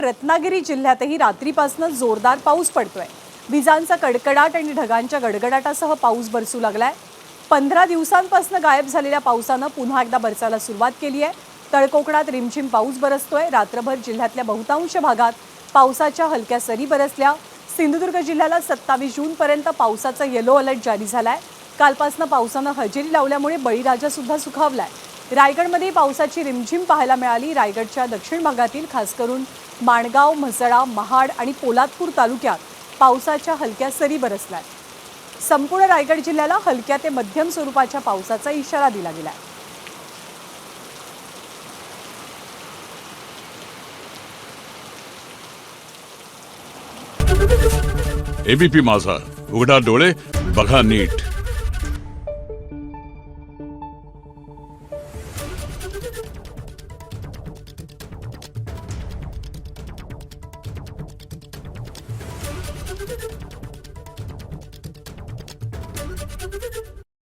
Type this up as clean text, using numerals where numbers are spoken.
रत्नागिरी जिल्ह्यातही रात्रीपासून जोरदार पाऊस पडतोय। विजांचा कडकडाट आणि ढगांच्या गडगडाटासह पाऊस बरसू लागलाय। 15 दिवसांपासून गायब झालेल्या पावसानं पुन्हा एकदा बरसायला सुरुवात केली आहे। तळकोकणात रिमझिम पाऊस बरसतोय। रात्रभर जिल्ह्यातल्या बहुतांश भागात पावसाच्या हलक्या सरी बरसल्या। सिंधुदुर्ग जिल्ह्याला 27 जून पर्यंत पावसाचा येलो अलर्ट जारी झालाय। कालपासून पावसानं हजेरी लावल्यामुळे बळीराजा सुद्धा सुखावलाय। रायगडमध्ये पावसाची रिमझिम पाहायला मिळाली। रायगडच्या दक्षिण भागातील खास करून माणगाव, म्हसळा, महाड आणि पोलादपूर तालुक्यात पावसाच्या हलक्या सरी बरसल्यात। संपूर्ण रायगड जिल्ह्याला हलक्या ते मध्यम स्वरूपाच्या पावसाचा इशारा दिला गेलाय। एबीपी माझा, उघडा डोळे बघा नीट।